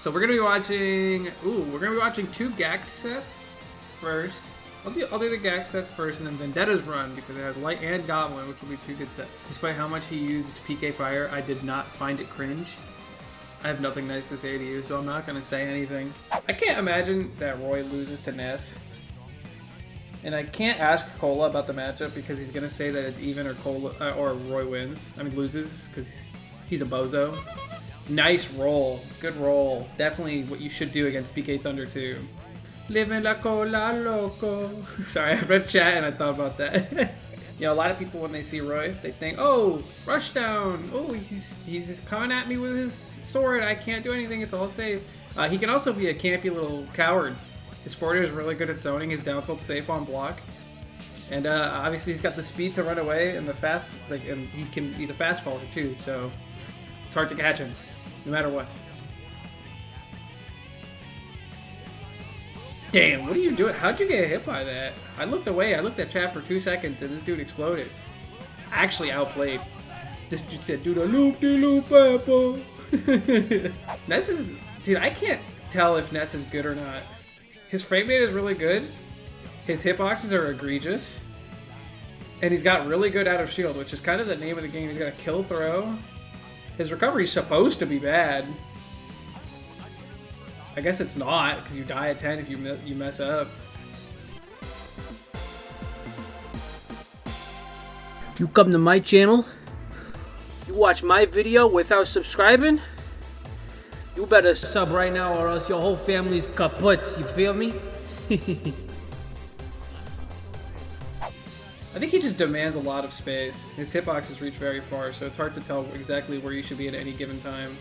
So we're gonna be watching. We're gonna be watching 2 Gackt sets first. I'll do the Gackt sets first, and then Vendetta's run because it has Light and Goblin, which will be 2 good sets. Despite how much he used PK Fire, I did not find it cringe. I have nothing nice to say to you, so I'm not gonna say anything. I can't imagine that Roy loses to Ness. And I can't ask Cola about the matchup because he's gonna say that it's even or or Roy wins. I mean loses because he's a bozo. Nice roll, good roll. Definitely what you should do against PK Thunder 2. Living la cola loco. Sorry, I read chat and I thought about that. You know, a lot of people when they see Roy, they think, oh, rush down. Oh, he's just coming at me with his sword. I can't do anything. It's all safe. He can also be a campy little coward. His forward air is really good at zoning. His down tilt's safe on block, and obviously he's got the speed to run away and the fast. And he's a fast faller too, so it's hard to catch him, no matter what. Damn, what are you doing? How'd you get hit by that? I looked away. I looked at chat for 2 seconds, and this dude exploded. Actually outplayed. This dude said, "Do the loop, de loop, papa." Ness is, dude. I can't tell if Ness is good or not. His frame rate is really good, his hitboxes are egregious, and he's got really good out of shield, which is kind of the name of the game. He's got a kill throw. His recovery's supposed to be bad. I guess it's not, because you die at 10 if you mess up. You come to my channel, you watch my video without subscribing, you better sub right now or else your whole family's kaput, you feel me? I think he just demands a lot of space. His hitboxes reach very far, so it's hard to tell exactly where you should be at any given time.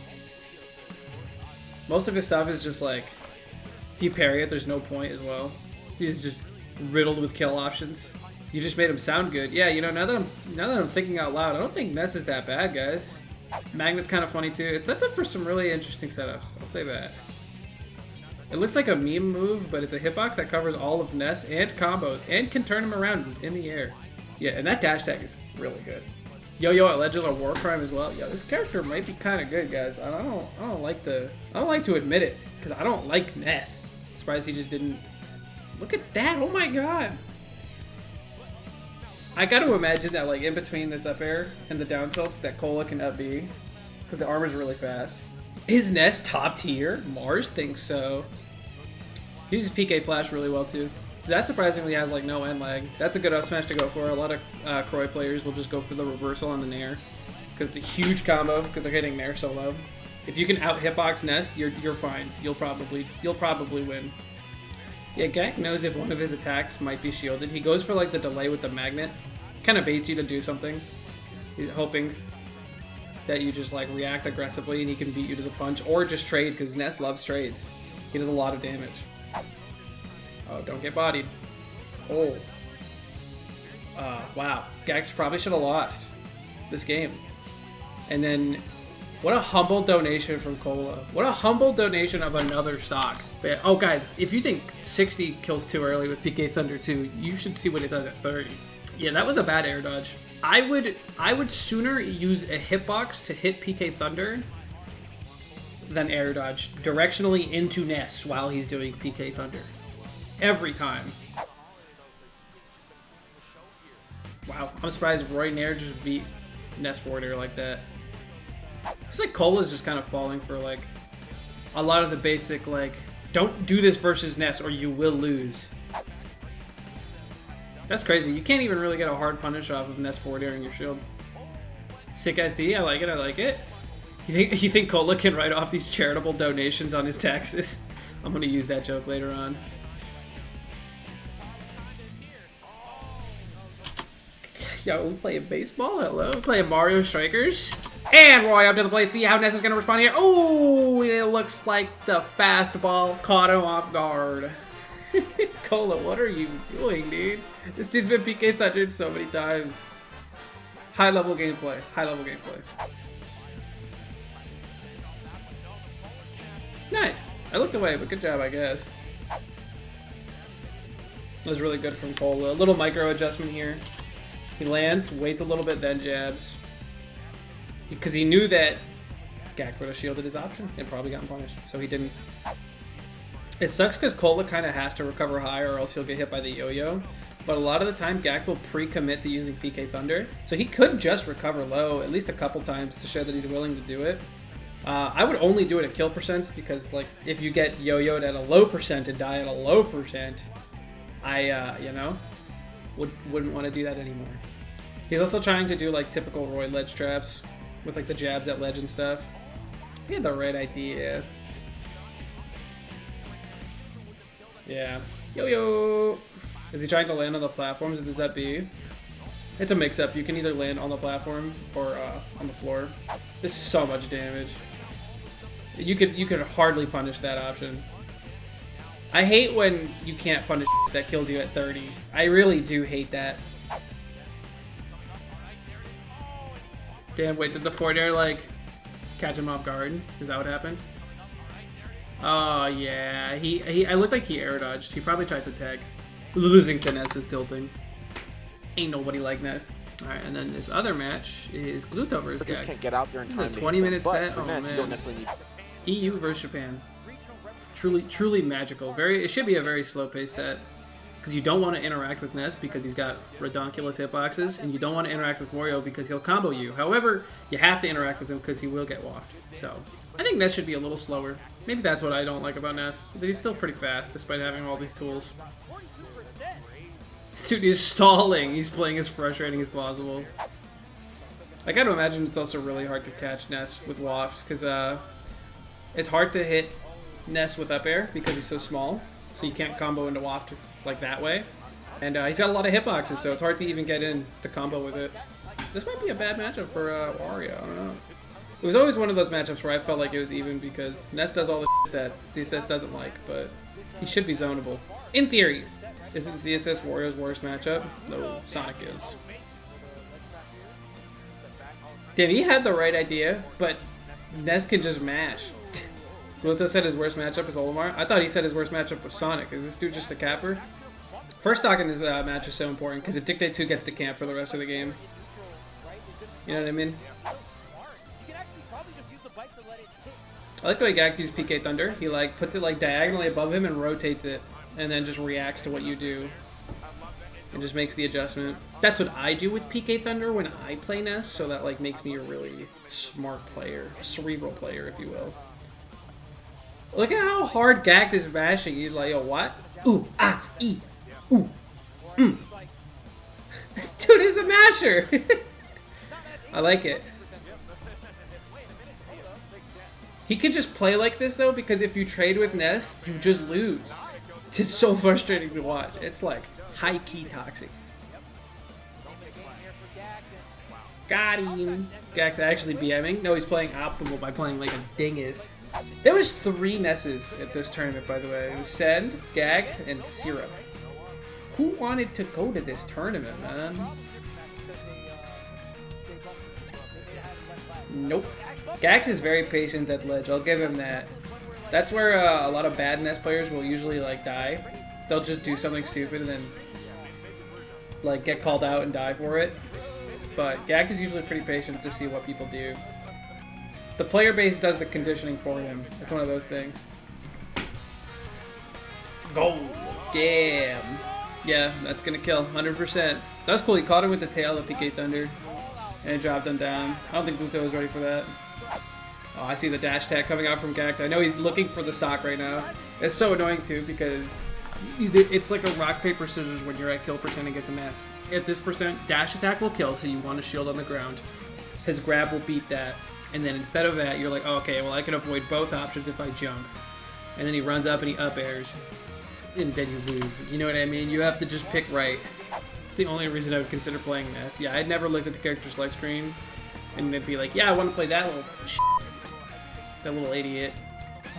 Most of his stuff is just like, if you parry it, there's no point as well. He's just riddled with kill options. You just made him sound good. Yeah, you know, now that I'm thinking out loud, I don't think Ness is that bad, guys. Magnet's kind of funny too. It sets up for some really interesting setups, I'll say that. It looks like a meme move, but it's a hitbox that covers all of Ness and combos, and can turn him around in the air. Yeah, and that dash tag is really good. Yo at Legend of War Crime as well. Yo, this character might be kind of good, guys. I don't like to admit it, because I don't like Ness. Surprised he just didn't. Look at that! Oh my god! I got to imagine that, like, in between this up air and the down tilts, that Cola can up B, because the armor's really fast. Is Ness top tier? Mars thinks so. He uses PK Flash really well too. That surprisingly has like no end lag. That's a good up smash to go for. A lot of Croy players will just go for the reversal on the Nair, because it's a huge combo because they're hitting Nair so low. If you can out hitbox Ness, you're fine. You'll probably win. Yeah, Gackt knows if one of his attacks might be shielded. He goes for like the delay with the magnet. Kind of baits you to do something. He's hoping that you just like react aggressively and he can beat you to the punch. Or just trade, because Ness loves trades. He does a lot of damage. Oh, don't get bodied. Oh. Wow. Gackt probably should have lost this game. And then, what a humble donation from Cola. What a humble donation of another stock. But, oh, guys, if you think 60 kills too early with PK Thunder 2, you should see what it does at 30. Yeah, that was a bad air dodge. I would sooner use a hitbox to hit PK Thunder than air dodge directionally into Ness while he's doing PK Thunder. Every time. Wow, I'm surprised Roy Nair just beat Ness forward air like that. It's like Cola's just kind of falling for like a lot of the basic like, don't do this versus Ness or you will lose. That's crazy. You can't even really get a hard punish off of Ness forward airing your shield. Sick SD, I like it, I like it. You think Cola can write off these charitable donations on his taxes? I'm gonna use that joke later on. Yo, we playing baseball? Hello? We playing Mario Strikers? And Roy up to the plate. See how Ness is going to respond here. Oh, it looks like the fastball caught him off guard. Cola, what are you doing, dude? This dude's been PK Thundered so many times. High level gameplay. High level gameplay. Nice. I looked away, but good job, I guess. That was really good from Cola. A little micro adjustment here. He lands, waits a little bit, then jabs. Because he knew that Gackt would have shielded his option and probably gotten punished. So he didn't. It sucks because Cola kind of has to recover high or else he'll get hit by the yo-yo. But a lot of the time, Gackt will pre-commit to using PK Thunder. So he could just recover low at least a couple times to show that he's willing to do it. I would only do it at kill percents because, like, if you get yo-yoed at a low percent and die at a low percent, I, you know, wouldn't want to do that anymore. He's also trying to do, like, typical Roy ledge traps with, like, the jabs at ledge and stuff. He had the right idea. Yeah. Yo-yo! Is he trying to land on the platforms? Does that be? It's a mix-up. You can either land on the platform or on the floor. This is so much damage. You could hardly punish that option. I hate when you can't punish that kills you at 30. I really do hate that. Damn, wait, did the forward air, like, catch him off guard? Is that what happened? Oh, yeah. I looked like he air dodged. He probably tried to tag. Losing to Ness is tilting. Ain't nobody like Ness. Alright, and then this other match is Gluto versus Gackt. Just can't get out there in time. This is a 20-minute set. Oh, Ness, man. you don't necessarily need... EU versus Japan. Truly magical. It should be a very slow-paced set. Because you don't want to interact with Ness because he's got redonkulous hitboxes, and you don't want to interact with Wario because he'll combo you. However, you have to interact with him because he will get wafted. So, I think Ness should be a little slower. Maybe that's what I don't like about Ness, is that he's still pretty fast despite having all these tools. Dude is stalling. He's playing as frustrating as possible. I gotta imagine it's also really hard to catch Ness with waft because it's hard to hit Ness with up air because he's so small, so you can't combo into waft like that way. And he's got a lot of hitboxes, so it's hard to even get in to combo with it. This might be a bad matchup for Wario. I don't know. It was always one of those matchups where I felt like it was even because Ness does all the shit that ZSS doesn't like, but he should be zonable. In theory. Isn't ZSS Wario's worst matchup? No, Sonic is. Damn, he had the right idea, but Ness can just mash. Gluto said his worst matchup is Olimar. I thought he said his worst matchup was Sonic. Is this dude just a capper? First stock in this match is so important because it dictates who gets to camp for the rest of the game. You know what I mean? I like the way Gackt uses PK Thunder. He like puts it like diagonally above him and rotates it, and then just reacts to what you do. And just makes the adjustment. That's what I do with PK Thunder when I play Ness, so that like makes me a really smart player, a cerebral player, if you will. Look at how hard Gackt is mashing. He's like, yo, what? Ooh, ah, ee, ooh, This dude is a masher. I like it. He can just play like this though, because if you trade with Ness, you just lose. It's so frustrating to watch. It's like high-key toxic. Got him. Gackt's actually BMing. No, he's playing optimal by playing like a dingus. There was 3 Nesses at this tournament, by the way. It was Send, Gackt, and Syrup. Who wanted to go to this tournament, man? Nope. Gackt is very patient at ledge. I'll give him that. That's where a lot of bad Ness players will usually like die. They'll just do something stupid and then like get called out and die for it. But Gackt is usually pretty patient to see what people do. The player base does the conditioning for him. It's one of those things. Go! Damn. Yeah, that's gonna kill. 100%. That was cool. He caught him with the tail of PK Thunder. And it dropped him down. I don't think Gluto was ready for that. Oh, I see the dash tag coming out from Gackt. I know he's looking for the stock right now. It's so annoying too because it's like a rock, paper, scissors when you're at kill percent and get to Ness. At this percent, dash attack will kill, so you want to shield on the ground. His grab will beat that. And then instead of that, you're like, oh, okay, well I can avoid both options if I jump. And then he runs up and he up airs. And then you lose. You know what I mean? You have to just pick right. It's the only reason I would consider playing Ness. Yeah, I'd never looked at the character select screen and they'd be like, yeah, I want to play that little that little idiot.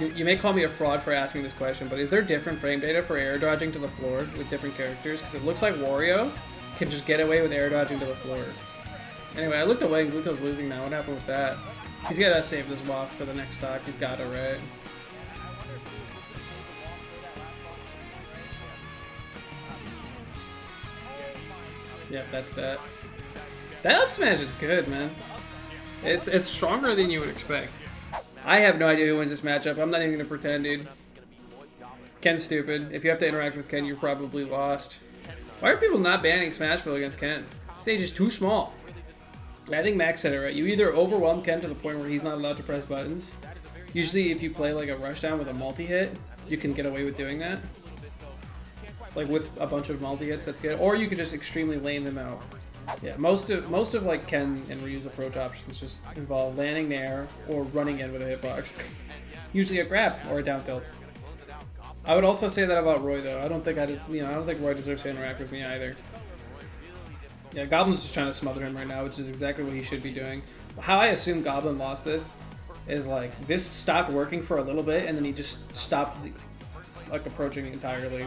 You may call me a fraud for asking this question, but is there different frame data for air dodging to the floor with different characters? Because it looks like Wario can just get away with air dodging to the floor. Anyway, I looked away and Gluto's losing now. What happened with that? He's got to save this waft for the next stock. He's got it, right? Yep, that's that. That up smash is good, man. It's stronger than you would expect. I have no idea who wins this matchup. I'm not even gonna pretend, dude. Ken's stupid. If you have to interact with Ken, you're probably lost. Why are people not banning Smashville against Ken? Stage is too small. I think Max said it right. You either overwhelm Ken to the point where he's not allowed to press buttons. Usually if you play like a rushdown with a multi-hit, you can get away with doing that. Like with a bunch of multi-hits, that's good. Or you could just extremely lane them out. Yeah, most of like Ken and Ryu's approach options just involve landing there or running in with a hitbox. Usually a grab or a down tilt. I would also say that about Roy though. I don't think Roy deserves to interact with me either. Yeah, Goblin's just trying to smother him right now, which is exactly what he should be doing. How I assume Goblin lost this is like this stopped working for a little bit and then he just stopped like approaching entirely.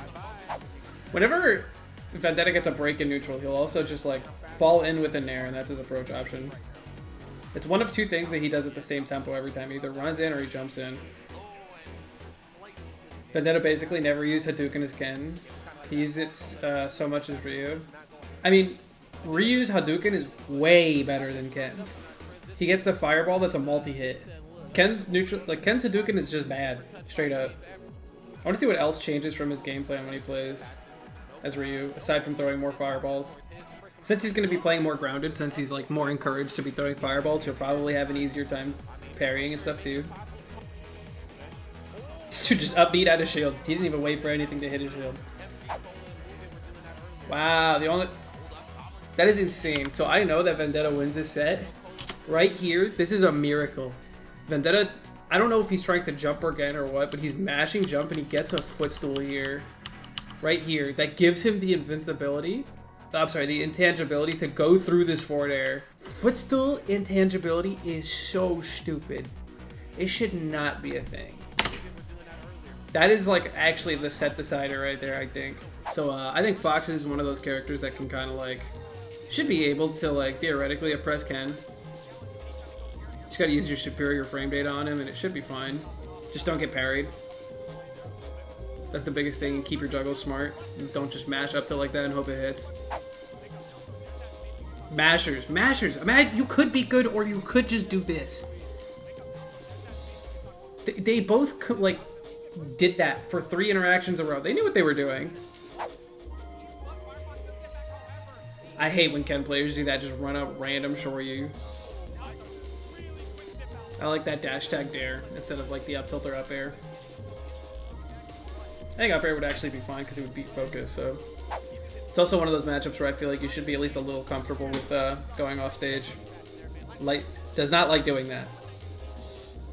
Whenever Vendetta gets a break in neutral, he'll also just like fall in with a nair, and that's his approach option. It's one of two things that he does at the same tempo every time. He either runs in or he jumps in. Vendetta basically never used Hadouken as Ken. He used it so much as Ryu. I mean, Ryu's Hadouken is way better than Ken's. He gets the fireball that's a multi-hit. Ken's Hadouken is just bad, straight up. I want to see what else changes from his game plan when he plays as Ryu, aside from throwing more fireballs. Since he's going to be playing more grounded, since he's like more encouraged to be throwing fireballs, he'll probably have an easier time parrying and stuff too. This dude just upbeat out of shield. He didn't even wait for anything to hit his shield. Wow, that is insane. So I know that Vendetta wins this set. Right here, this is a miracle. Vendetta, I don't know if he's trying to jump again or what, but he's mashing jump and he gets a footstool here. Right here, that gives him the invincibility. I'm sorry, the intangibility to go through this forward air. Footstool intangibility is so stupid. It should not be a thing. That is like actually the set decider right there, I think. So I think Fox is one of those characters that can kind of like, should be able to like theoretically oppress Ken. Just gotta use your superior frame data on him and it should be fine. Just don't get parried. That's the biggest thing, and keep your juggles smart. Don't just mash up to like that and hope it hits. Mashers. Imagine, you could be good or you could just do this. They both like did that for 3 interactions in a row. They knew what they were doing. I hate when Ken players do that, just run up random Shoryu. I like that dash tag dare instead of like the up tilt or up air. I think up air would actually be fine because it would be focus, so. It's also one of those matchups where I feel like you should be at least a little comfortable with going off stage. Light does not like doing that.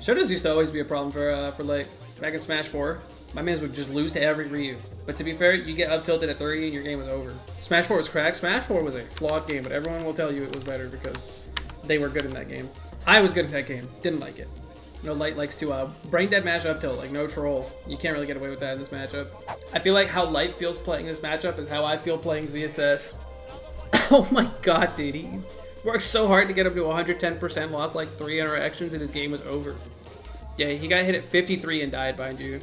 Shotos used to always be a problem for Light. Back in Smash 4, my mans would just lose to every Ryu. But to be fair, you get up tilted at 30 and your game was over. Smash 4 was cracked. Smash 4 was a flawed game, but everyone will tell you it was better because they were good in that game. I was good in that game. Didn't like it. You know, Light likes to brain dead mash up tilt, like no troll. You can't really get away with that in this matchup. I feel like how Light feels playing this matchup is how I feel playing ZSS. Oh my god, dude. He worked so hard to get him to 110%, lost like 3 interactions, and his game was over. Yeah, he got hit at 53 and died, mind you.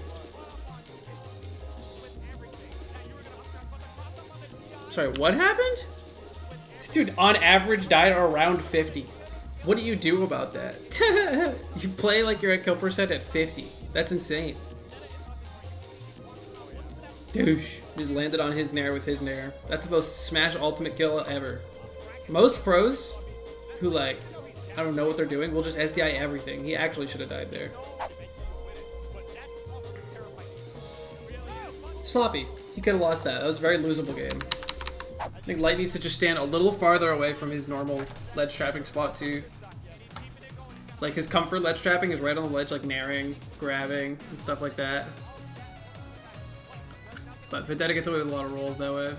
Sorry, what happened? This dude, on average, died around 50. What do you do about that? You play like you're at kill percent at 50. That's insane. Douche. Just landed on his nair with his nair. That's the most Smash ultimate kill ever. Most pros who like, I don't know what they're doing, will just SDI everything. He actually should have died there. Sloppy. He could have lost that. That was a very losable game. I think Light needs to just stand a little farther away from his normal ledge trapping spot too. Like his comfort ledge trapping is right on the ledge, like nairing, grabbing, and stuff like that. But Vendetta gets away with a lot of rolls that way.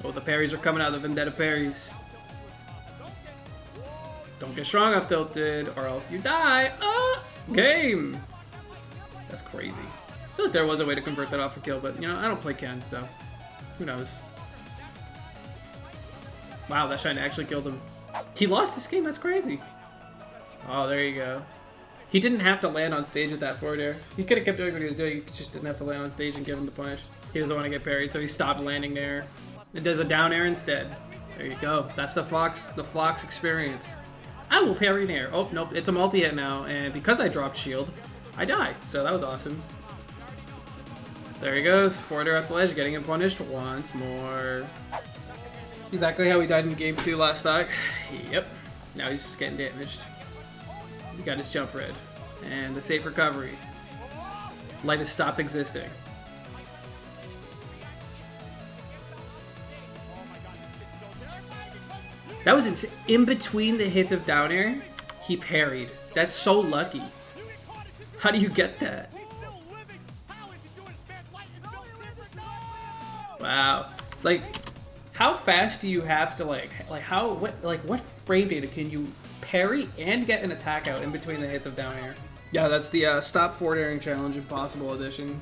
Oh, the parries are coming out, the Vendetta parries. Don't get strong up tilted or else you die. Game! That's crazy. I feel like there was a way to convert that off a kill, but you know, I don't play Ken, so who knows. Wow, that shine actually killed him. He lost this game, that's crazy. Oh, there you go. He didn't have to land on stage with that forward air. He could have kept doing what he was doing, he just didn't have to land on stage and give him the punish. He doesn't want to get parried, so he stopped landing there. It does a down air instead. There you go. That's the Fox experience. I will parry in air. Oh, nope, it's a multi-hit now, and because I dropped shield, I die. So that was awesome. There he goes, forward air at the ledge, getting him punished once more. Exactly how he died in game 2 last stock. Yep. Now he's just getting damaged. He got his jump red. And the safe recovery. Light has stopped existing. That was in between the hits of down air, he parried. That's so lucky. How do you get that? Wow. Like, how fast do you have to what frame data can you parry and get an attack out in between the hits of down air? Yeah, that's the stop forward airing challenge, Impossible Edition.